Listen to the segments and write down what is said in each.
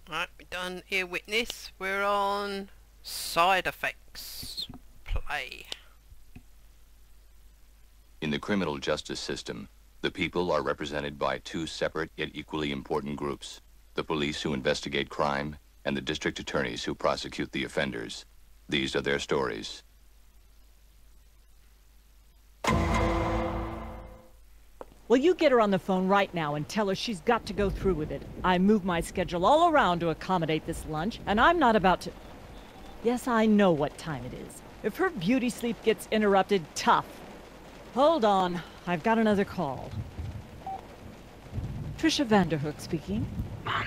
Right, we're done ear witness. We're on side effects. Play. In the criminal justice system, the people are represented by two separate yet equally important groups: the police who investigate crime and the district attorneys who prosecute the offenders. These are their stories. Well, you get her on the phone right now and tell her she's got to go through with it. I moved my schedule all around to accommodate this lunch, and I'm not about to... Yes, I know what time it is. If her beauty sleep gets interrupted, tough. Hold on, I've got another call. Trisha Vanderhook speaking. Mom,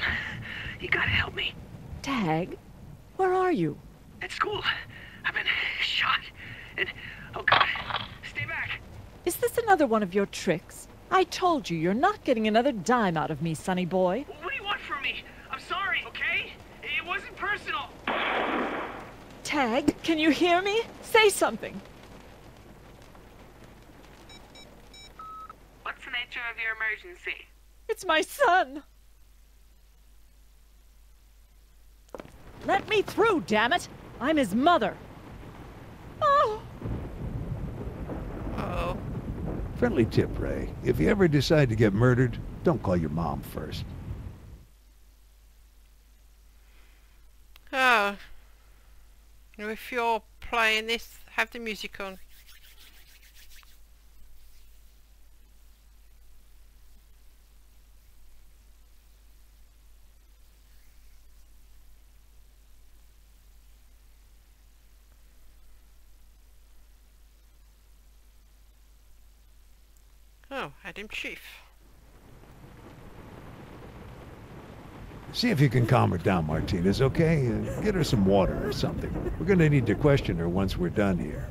you gotta help me. Tagg, where are you? At school, I've been shot, and... oh God, stay back. Is this another one of your tricks? I told you, you're not getting another dime out of me, sonny boy. What do you want from me? I'm sorry, okay? It wasn't personal. Tagg, can you hear me? Say something. What's the nature of your emergency? It's my son. Let me through, damn it! I'm his mother. Oh! Uh-oh. Friendly tip, Ray. If you ever decide to get murdered, don't call your mom first. Oh. If you're playing this, have the music on. Oh, Adam Chief. See if you can calm her down, Martinez, okay? Get her some water or something. We're gonna need to question her once we're done here.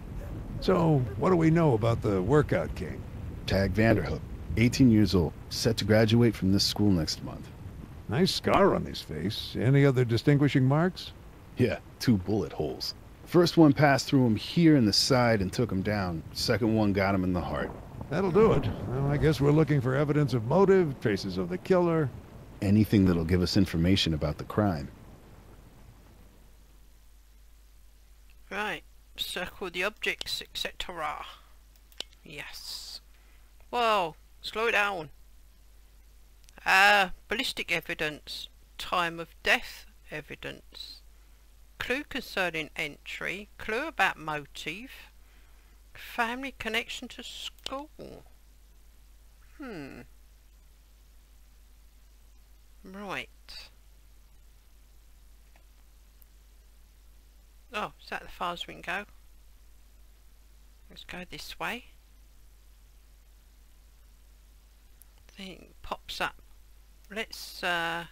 So, what do we know about the workout king? Tagg Vanderhook, 18 years old, set to graduate from this school next month. Nice scar on his face. Any other distinguishing marks? Yeah, 2 bullet holes. First one passed through him here in the side and took him down. Second one got him in the heart. That'll do it. Well, I guess we're looking for evidence of motive, traces of the killer. Anything that'll give us information about the crime. Right. Circle the objects, etc. Yes. Whoa. Slow down. Ballistic evidence. Time of death evidence. Clue concerning entry. Clue about motive. Family connection to school. Right. Oh, is that the far as we can go? Let's go this way. Thing pops up. Let's go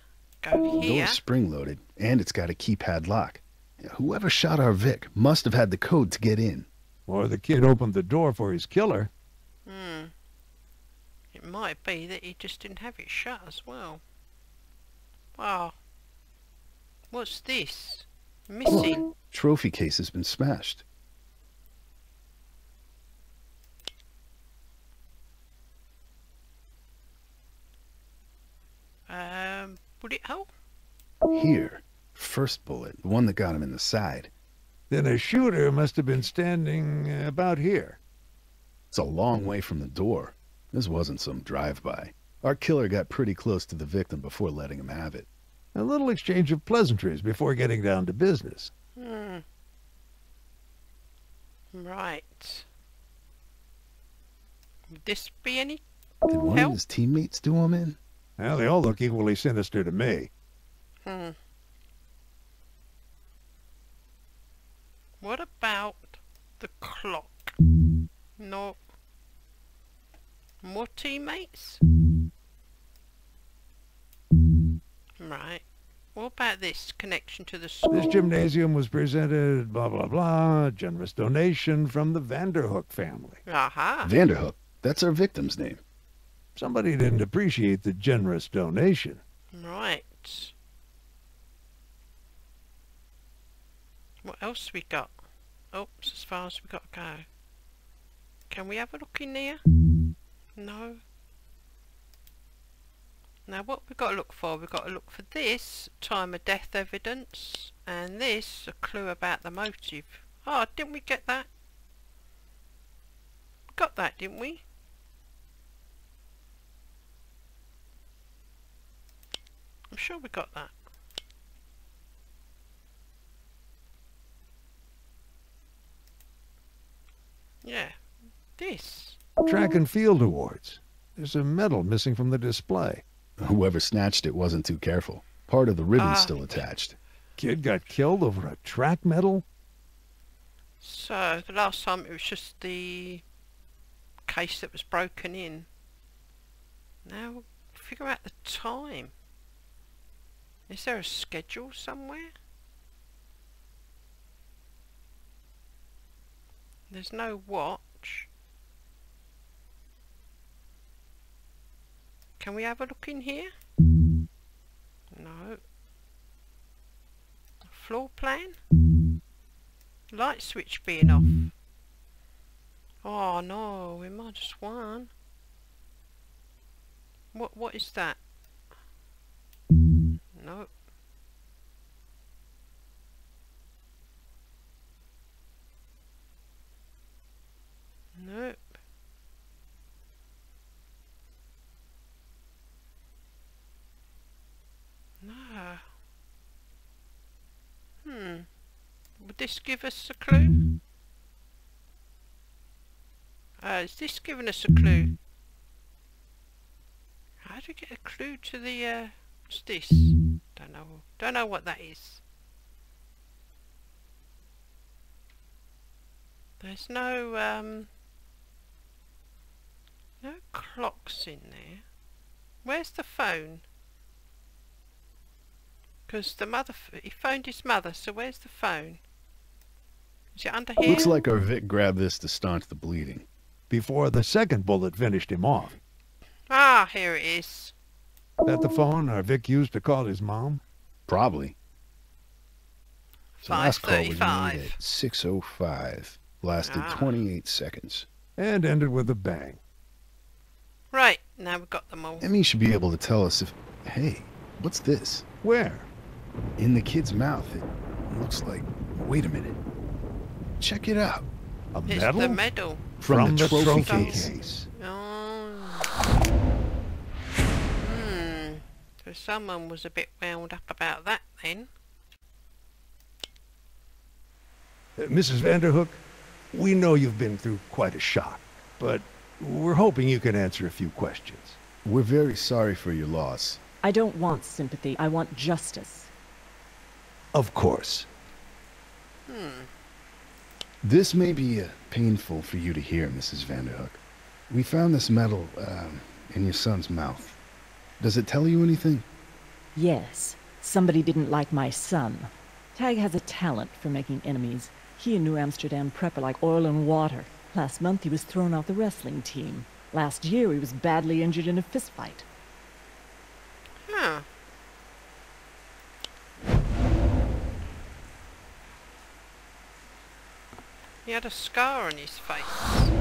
The here. door's spring-loaded, and it's got a keypad lock. Whoever shot our Vic must have had the code to get in. Or the kid opened the door for his killer. It might be that he just didn't have it shut as well. Wow. What's this? Missing. Trophy case has been smashed. Bullet hole? Here. First bullet, the one that got him in the side. Then a shooter must have been standing about here. It's a long way from the door. This wasn't some drive-by. Our killer got pretty close to the victim before letting him have it. A little exchange of pleasantries before getting down to business. Right. Would this be any Did one help? of his teammates do him in? Well, they all look equally sinister to me. What about the clock? No. More teammates? Right. What about this connection to the school? This gymnasium was presented, blah, blah, blah, generous donation from the Vanderhook family. Aha. Vanderhook. That's our victim's name. Somebody didn't appreciate the generous donation. Right. What else we got? Oh, it's as far as we got to go. Can we have a look in there? No. Now what we've got to look for? We've got to look for this, time of death evidence, and this, a clue about the motive. Oh, didn't we get that? Got that, didn't we? I'm sure we got that. Yeah, this. Track and field awards. There's a medal missing from the display. Whoever snatched it wasn't too careful. Part of the ribbon's Ah. still attached. Kid got killed over a track medal? So, the last time it was just the case that was broken in. Now, figure out the time. Is there a schedule somewhere? There's no watch. Can we have a look in here? No. Floor plan? Light switch being off. Oh no, we minus one. What is that? No. Nope. No. Would this give us a clue? Is this giving us a clue? How do we get a clue to the, what's this? Don't know. Don't know what that is. There's no, no clocks in there. Where's the phone? Because the mother, he phoned his mother, so where's the phone? Is it under here? Looks like our Vic grabbed this to staunch the bleeding. Before the second bullet finished him off. Ah, here it is. That the phone our Vic used to call his mom? Probably. The last call was made 5:35. at 6:05. Lasted Ah. 28 seconds. And ended with a bang. Right, now we've got them all. Emmy should be able to tell us if... Hey, what's this? Where? In the kid's mouth, it looks like... Wait a minute. Check it out. A It's medal? the medal. From the trophy case. case. Oh. So someone was a bit wound up about that then. Mrs. Vanderhook, we know you've been through quite a shock, but we're hoping you can answer a few questions. We're very sorry for your loss. I don't want sympathy. I want justice. Of course. This may be painful for you to hear, Mrs. Vanderhook. We found this medal in your son's mouth. Does it tell you anything? Yes, somebody didn't like my son. Tagg has a talent for making enemies. He and New Amsterdam prep are like oil and water. Last month he was thrown off the wrestling team. Last year he was badly injured in a fistfight. Huh. He had a scar on his face.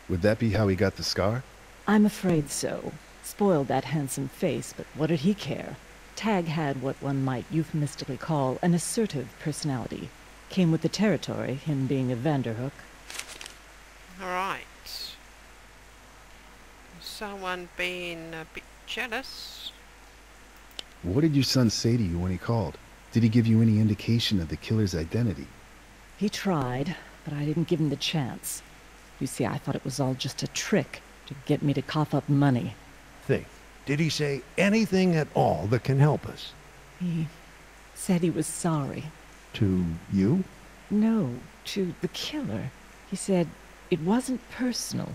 Would that be how he got the scar? I'm afraid so. Spoiled that handsome face, but what did he care? Tagg had what one might euphemistically call an assertive personality. Came with the territory, him being a Vanderhook. Alright. Someone being a bit jealous. What did your son say to you when he called? Did he give you any indication of the killer's identity? He tried, but I didn't give him the chance. You see, I thought it was all just a trick to get me to cough up money. Think. Did he say anything at all that can help us? He said he was sorry. To you? No, to the killer. He said it wasn't personal.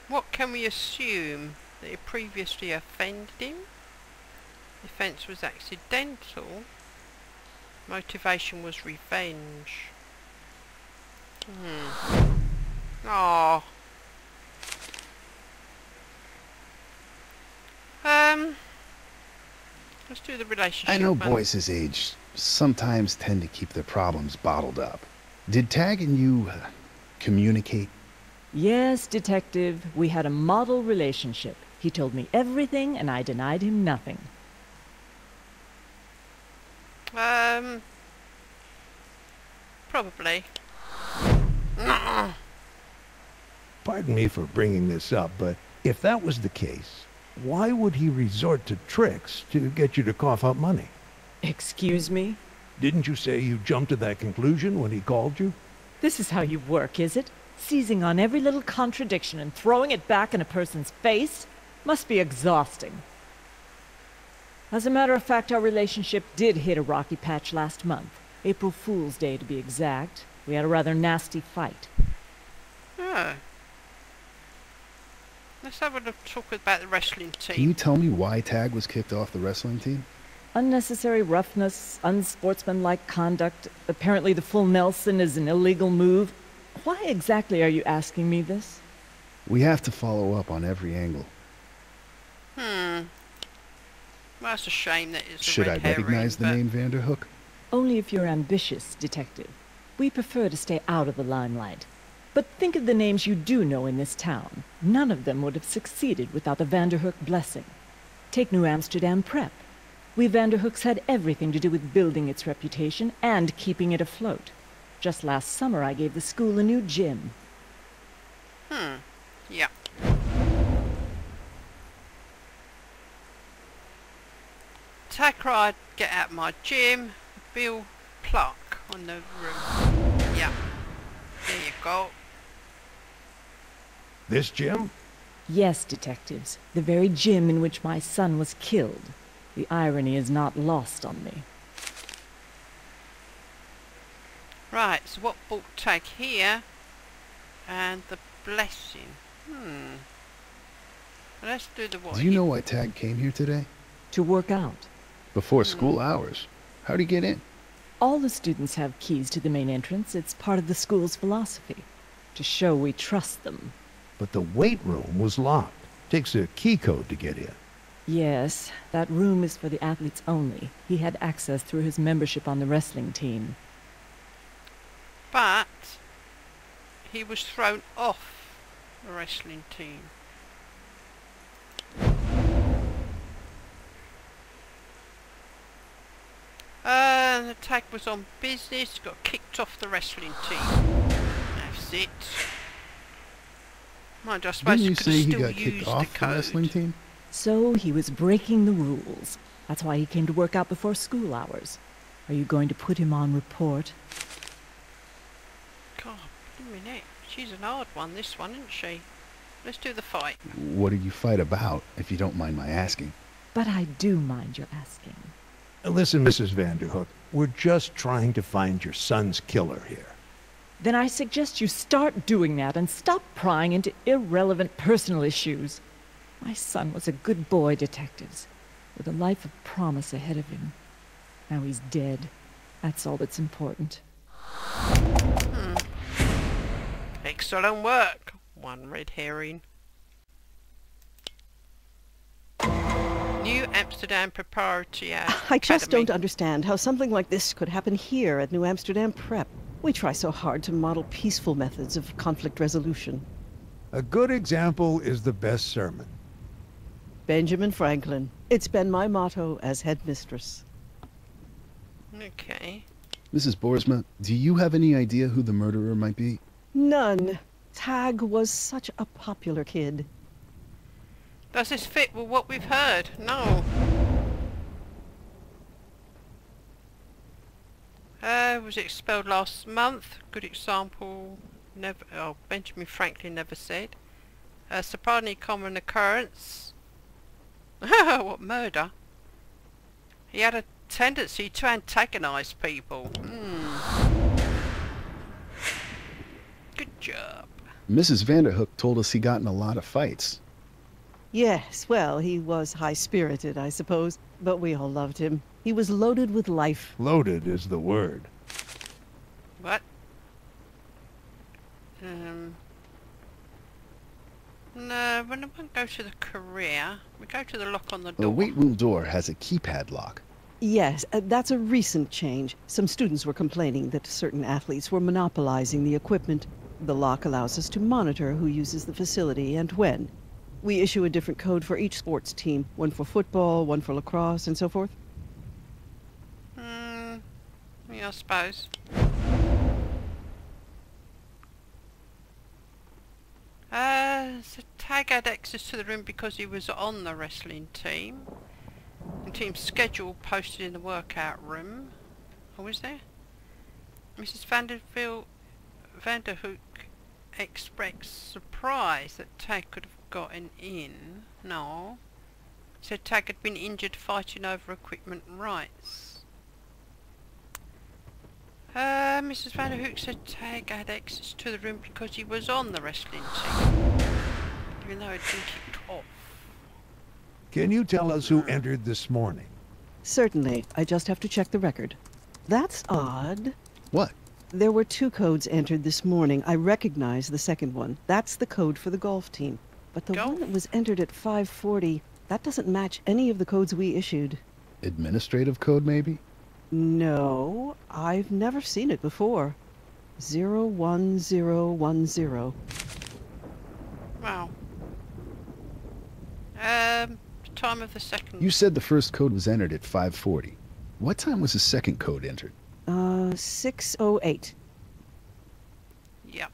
What can we assume? That he previously offended him? The offence was accidental. Motivation was revenge. Oh. Let's do the relationship. I know one. boys his age sometimes tend to keep their problems bottled up. Did Tagg and you communicate? Yes, Detective. We had a model relationship. He told me everything, and I denied him nothing. Probably. Pardon me for bringing this up, but if that was the case, why would he resort to tricks to get you to cough up money? Excuse me? Didn't you say you jumped to that conclusion when he called you? This is how you work, is it? Seizing on every little contradiction and throwing it back in a person's face? Must be exhausting. As a matter of fact, our relationship did hit a rocky patch last month. April Fool's Day, to be exact. We had a rather nasty fight. Oh. Let's have a talk about the wrestling team. Can you tell me why Tagg was kicked off the wrestling team? Unnecessary roughness, unsportsmanlike conduct. Apparently the full Nelson is an illegal move. Why exactly are you asking me this? We have to follow up on every angle. Well, that's a shame that it's Should a I red herring, recognize the but- name Vanderhook? Only if you're ambitious, Detective. We prefer to stay out of the limelight. But think of the names you do know in this town. None of them would have succeeded without the Vanderhook blessing. Take New Amsterdam Prep. We Vanderhooks had everything to do with building its reputation and keeping it afloat. Just last summer I gave the school a new gym. Yeah. Tagg cried, "Get out my gym." Bill Pluck on the room. Yeah. There you go. This gym? Yes, detectives. The very gym in which my son was killed. The irony is not lost on me. Right, so what brought Tagg here? And the blessing. Let's do the what? Do you know why Tagg came here today? To work out. Before school hours. How'd he get in? All the students have keys to the main entrance. It's part of the school's philosophy. To show we trust them. But the weight room was locked. Takes a key code to get in. Yes, that room is for the athletes only. He had access through his membership on the wrestling team. But he was thrown off the wrestling team. The Tagg was on business, got kicked off the wrestling team. That's it. Mind you, I suppose Didn't you you could say he still got use kicked the off the code. wrestling team? So he was breaking the rules. That's why he came to work out before school hours. Are you going to put him on report? God, wait a minute. She's an hard one, this one, isn't she? Let's do the fight. What did you fight about, if you don't mind my asking? But I do mind your asking. Listen, Mrs. Vanderhook, we're just trying to find your son's killer here. Then I suggest you start doing that and stop prying into irrelevant personal issues. My son was a good boy, detectives, with a life of promise ahead of him. Now he's dead. That's all that's important. Excellent work. One red herring. New Amsterdam Preparatory I just Academy. don't understand how something like this could happen here at New Amsterdam Prep. We try so hard to model peaceful methods of conflict resolution. A good example is the best sermon. Benjamin Franklin. It's been my motto as headmistress. Okay. Mrs. Boersma, do you have any idea who the murderer might be? None. Tagg was such a popular kid. Does this fit with what we've heard? No. Was it expelled last month? Good example. Never. Oh, Benjamin Franklin never said. Surprisingly common occurrence. What murder? He had a tendency to antagonize people. Good job. Mrs. Vanderhook told us he got in a lot of fights. Yes, well, he was high-spirited, I suppose, but we all loved him. He was loaded with life. Loaded is the word. What? No, when we go to the career, we go to the lock on the door. The weight room door has a keypad lock. Yes, that's a recent change. Some students were complaining that certain athletes were monopolizing the equipment. The lock allows us to monitor who uses the facility and when. We issue a different code for each sports team, one for football, one for lacrosse, and so forth. Yeah, I suppose. So Tagg had access to the room because he was on the wrestling team. The team's schedule posted in the workout room. Oh, is there? Mrs. Vanderhook expressed surprise that Tagg could have gotten in. No. Said Tagg had been injured fighting over equipment rights. Mrs. Vanderhook said Tagg had access to the room because he was on the wrestling team, even though it had been kicked off. Can you tell us who entered this morning? Certainly. I just have to check the record. That's odd. What? There were 2 codes entered this morning. I recognize the second one. That's the code for the golf team. But the one that was entered at 5:40, that doesn't match any of the codes we issued. Administrative code, maybe? No, I've never seen it before. 01010. Wow. Time of the second. You said the first code was entered at 5:40. What time was the second code entered? 6:08. Yep.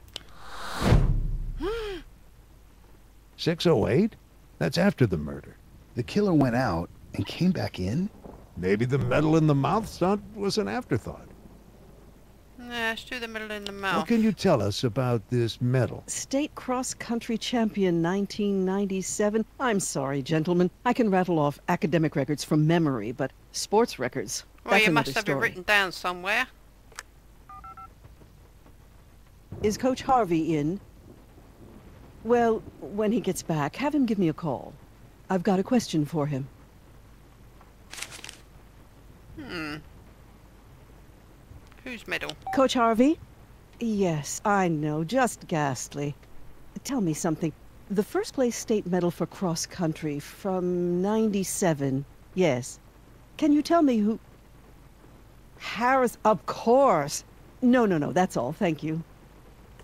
6:08? That's after the murder. The killer went out and came back in? Maybe the metal in the mouth stunt was an afterthought. Nah, let's do the middle in the mouth. What can you tell us about this medal? State cross-country champion 1997. I'm sorry, gentlemen. I can rattle off academic records from memory, but sports records, Well, that's you another must have it story. written down somewhere. Is Coach Harvey in? Well, when he gets back, have him give me a call. I've got a question for him. Whose medal? Coach Harvey? Yes, I know, just ghastly. Tell me something. The first place state medal for cross country from 97. Yes. Can you tell me who... Harris, of course. No, that's all, thank you.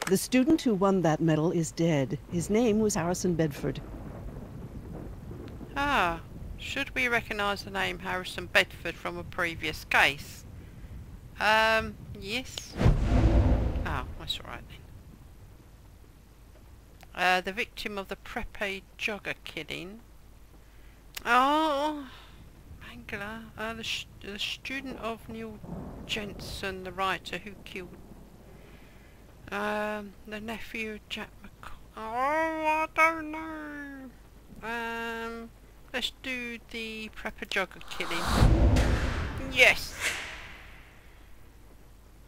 The student who won that medal is dead. His name was Harrison Bedford. Ah, should we recognise the name Harrison Bedford from a previous case? Yes. Oh, that's alright then. The victim of the preppy jogger killing. Oh, Mangler. The student of Neil Jensen, the writer who killed. The nephew of Jack McCall. Oh, I don't know. Let's do the prepper jogger killing. Yes.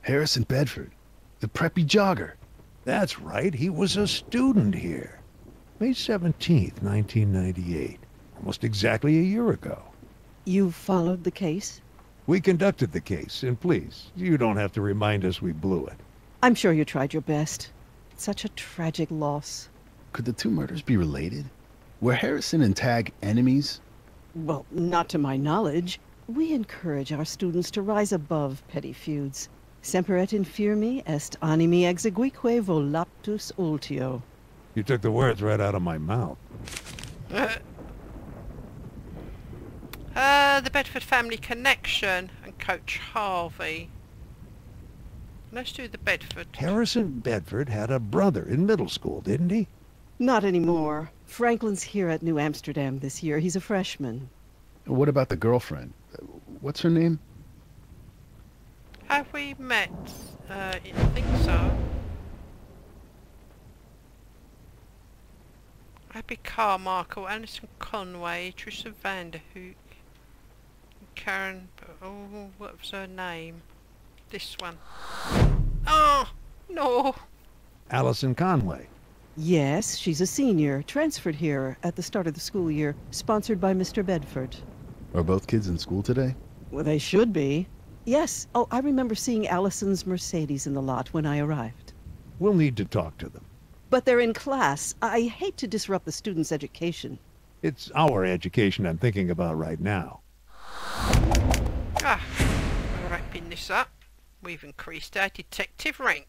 Harrison Bedford, the preppy jogger. That's right, he was a student here. May 17th, 1998. Almost exactly a year ago. You followed the case? We conducted the case, and please, you don't have to remind us we blew it. I'm sure you tried your best. Such a tragic loss. Could the 2 murders be related? Were Harrison and Tagg enemies? Well, not to my knowledge. We encourage our students to rise above petty feuds. Semper et infirmi est animi exeguique voluptus ultio. You took the words right out of my mouth. The Bedford family connection and Coach Harvey. Let's do the Bedford. Harrison Bedford had a brother in middle school, didn't he? Not anymore. Franklin's here at New Amsterdam this year. He's a freshman. What about the girlfriend? What's her name? Have we met? I think so. Abby Carmichael, Alison Conway, Trisha Vanderhook, Karen... Oh, what was her name? This one. Oh, no. Allison Conway. Yes, she's a senior, transferred here at the start of the school year, sponsored by Mr. Bedford. Are both kids in school today? Well, they should be. Yes. Oh, I remember seeing Allison's Mercedes in the lot when I arrived. We'll need to talk to them. But they're in class. I hate to disrupt the students' education. It's our education I'm thinking about right now. Ah, wrapping this up, we've increased our detective rank.